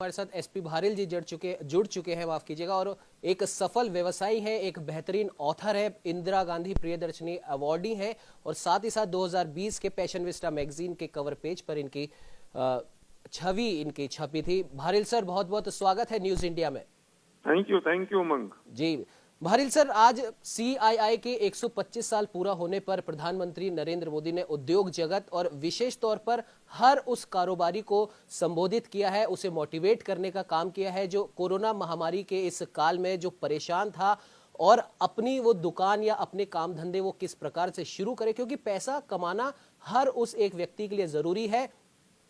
हमारे साथ एसपी भारिल जी जुड़ चुके हैं, माफ कीजिएगा, और एक सफल व्यवसायी हैं, एक बेहतरीन ऑथर है, इंदिरा गांधी प्रियदर्शनी अवार्डी हैं और साथ ही साथ 2020 के पैशन विस्टा मैगजीन के कवर पेज पर इनकी छवि इनकी छपी थी। भारिल सर, बहुत बहुत स्वागत है न्यूज इंडिया में। Thank you Umang ji. Bharill sir, आज CII के 125 साल पूरा होने पर प्रधानमंत्री नरेंद्र मोदी ने उद्योग जगत और विशेष तौर पर हर उस कारोबारी को संबोधित किया है, उसे मोटिवेट करने का काम किया है जो कोरोना महामारी के इस काल में जो परेशान था और अपनी वो दुकान या अपने काम धंधे वो किस प्रकार से शुरू करे, क्योंकि पैसा कमाना हर उस एक व्यक्ति के लिए जरूरी है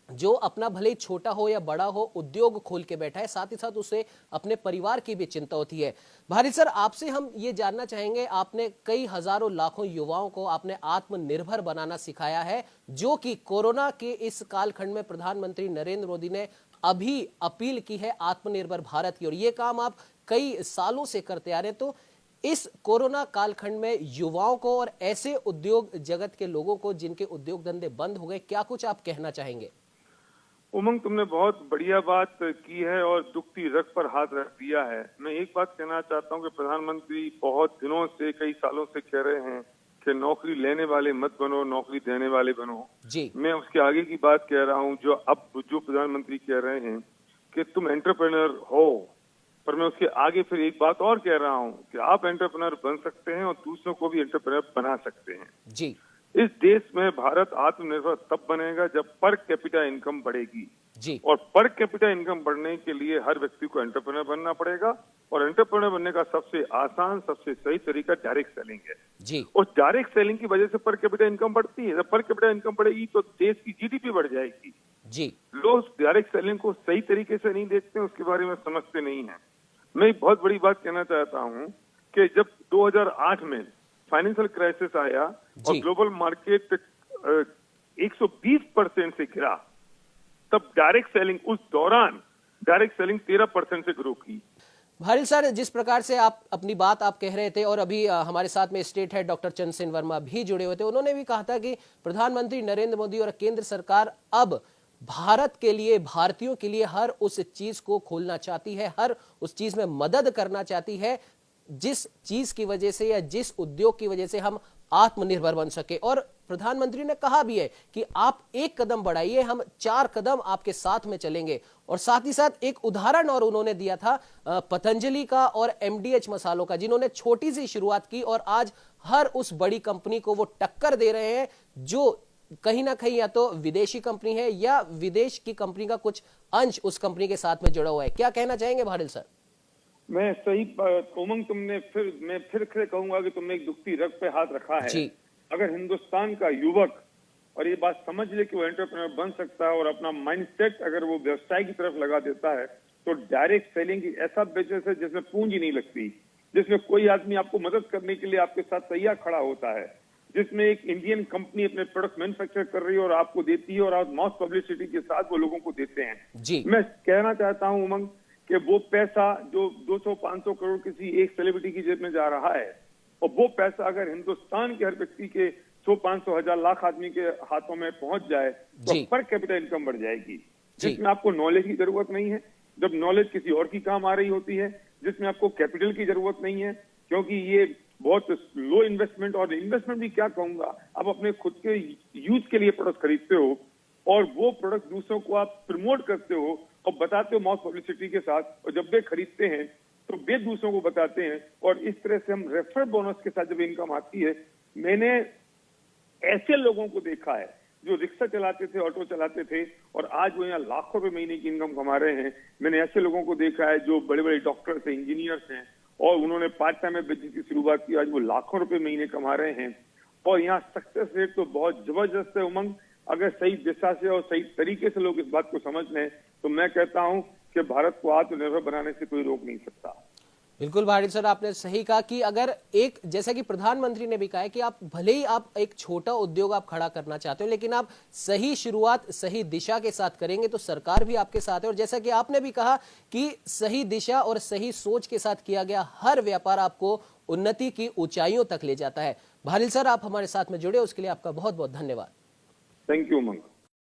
जो अपना भले ही छोटा हो या बड़ा हो उद्योग खोल के बैठा है, साथ ही साथ उसे अपने परिवार की भी चिंता होती है। भारिल सर, आपसे हम ये जानना चाहेंगे, आपने कई हजारों लाखों युवाओं को आपने आत्मनिर्भर बनाना सिखाया है, जो कि कोरोना के इस कालखंड में प्रधानमंत्री नरेंद्र मोदी ने अभी अपील की है आत्मनिर्भर भारत की, और ये काम आप कई सालों से करते आ रहे हैं। तो इस कोरोना कालखंड में युवाओं को और ऐसे उद्योग जगत के लोगों को जिनके उद्योग धंधे बंद हो गए, क्या कुछ आप कहना चाहेंगे? उमंग, तुमने बहुत बढ़िया बात की है और दुखती रग पर हाथ रख दिया है। मैं एक बात कहना चाहता हूं कि प्रधानमंत्री बहुत दिनों से, कई सालों से कह रहे हैं कि नौकरी लेने वाले मत बनो, नौकरी देने वाले बनो जी। मैं उसके आगे की बात कह रहा हूं, जो प्रधानमंत्री कह रहे हैं कि तुम एंटरप्रेन्योर हो, पर मैं उसके आगे फिर एक बात और कह रहा हूं कि आप एंटरप्रेन्योर बन सकते हैं और दूसरों को भी एंटरप्रेन्योर बना सकते हैं जी। इस देश में भारत आत्मनिर्भर तब बनेगा जब पर कैपिटा इनकम बढ़ेगी जी। और पर कैपिटा इनकम बढ़ने के लिए हर व्यक्ति को एंटरप्रेन्योर बनना पड़ेगा और एंटरप्रेन्योर बनने का सबसे आसान, सबसे सही तरीका डायरेक्ट सेलिंग है जी। और डायरेक्ट सेलिंग की वजह से पर कैपिटा इनकम बढ़ती है। जब पर कैपिटा इनकम बढ़ेगी तो देश की GDP बढ़ जाएगी जी। लोग डायरेक्ट सेलिंग को सही तरीके से नहीं देखते, उसके बारे में समझते नहीं है। मैं एक बहुत बड़ी बात कहना चाहता हूँ कि जब 2008 में फाइनेंशियल क्राइसिस आया और ग्लोबल मार्केट 120% से गिरा, तब डायरेक्ट सेलिंग, उस दौरान डायरेक्ट सेलिंग 13% से ग्रो की। भारिल सर, जिस प्रकार से आप अपनी बात आप कह रहे थे और अभी हमारे साथ में state head doctor Chandrasen Verma भी जुड़े हुए थे, उन्होंने भी कहा था कि प्रधानमंत्री नरेंद्र मोदी और केंद्र सरकार अब भारत के लिए, भारतीयों के लिए हर उस चीज को खोलना चाहती है, हर उस चीज में मदद करना चाहती है जिस चीज की वजह से या जिस उद्योग की वजह से हम आत्मनिर्भर बन सके। और प्रधानमंत्री ने कहा भी है कि आप एक कदम बढ़ाइए, हम 4 कदम आपके साथ में चलेंगे। और साथ ही साथ एक उदाहरण और उन्होंने दिया था पतंजलि का और MDH मसालों का, जिन्होंने छोटी सी शुरुआत की और आज हर उस बड़ी कंपनी को वो टक्कर दे रहे हैं जो कहीं ना कहीं या तो विदेशी कंपनी है या विदेश की कंपनी का कुछ अंश उस कंपनी के साथ में जुड़ा हुआ है। क्या कहना चाहेंगे भारिल सर? मैं सही उमंग, मैं फिर कहूंगा कि तुमने एक दुखती रग पे हाथ रखा है जी। अगर हिंदुस्तान का युवक और ये बात समझ ले कि वो एंटरप्रेन्योर बन सकता है और अपना माइंडसेट अगर वो व्यवसाय की तरफ लगा देता है, तो डायरेक्ट सेलिंग ऐसा बिजनेस है जिसमें पूंजी नहीं लगती, जिसमें कोई आदमी आपको मदद करने के लिए आपके साथ तैयार खड़ा होता है, जिसमें एक इंडियन कंपनी अपने प्रोडक्ट मैन्युफैक्चर कर रही है और आपको देती है और आप मॉस पब्लिसिटी के साथ वो लोगों को देते हैं जी। मैं कहना चाहता हूँ उमंग कि वो पैसा जो 200-500 करोड़ किसी एक सेलिब्रिटी की जेब में जा रहा है, और वो पैसा अगर हिंदुस्तान के हर व्यक्ति के 100-500 हजार लाख आदमी के हाथों में पहुंच जाए तो पर कैपिटल इनकम बढ़ जाएगी, जिसमें आपको नॉलेज की जरूरत नहीं है, जब नॉलेज किसी और की काम आ रही होती है, जिसमें आपको कैपिटल की जरूरत नहीं है, क्योंकि ये बहुत लो इन्वेस्टमेंट, और इन्वेस्टमेंट भी क्या कहूंगा, आप अपने खुद के यूज के लिए प्रोडक्ट खरीदते हो और वो प्रोडक्ट दूसरों को आप प्रमोट करते हो और बताते हो मॉस पब्लिसिटी के साथ, और जब वे खरीदते हैं तो वे दूसरों को बताते हैं और इस तरह से हम रेफर बोनस के साथ जब इनकम आती है। मैंने ऐसे लोगों को देखा है जो रिक्शा चलाते थे, ऑटो चलाते थे और आज वो यहाँ लाखों रुपए महीने की इनकम कमा रहे हैं। मैंने ऐसे लोगों को देखा है जो बड़े बड़े डॉक्टर्स हैं, इंजीनियर्स हैं और उन्होंने पार्ट टाइम में बिजनेस की शुरुआत की, आज वो लाखों रुपए महीने कमा रहे हैं। और यहाँ सक्सेस रेट तो बहुत जबरदस्त है उमंग। अगर सही दिशा से और सही तरीके से लोग इस बात को समझ लें तो मैं कहता हूं कि भारत को आत्मनिर्भर बनाने से कोई रोक नहीं सकता। बिल्कुल भारिल सर, आपने सही कहा कि अगर एक, जैसा कि प्रधानमंत्री ने भी कहा है कि आप भले ही आप एक छोटा उद्योग आप खड़ा करना चाहते हो, लेकिन आप सही शुरुआत सही दिशा के साथ करेंगे तो सरकार भी आपके साथ है। और जैसा कि आपने भी कहा कि सही दिशा और सही सोच के साथ किया गया हर व्यापार आपको उन्नति की ऊंचाइयों तक ले जाता है। भारिल सर, आप हमारे साथ में जुड़े उसके लिए आपका बहुत बहुत धन्यवाद। Thank you Umang.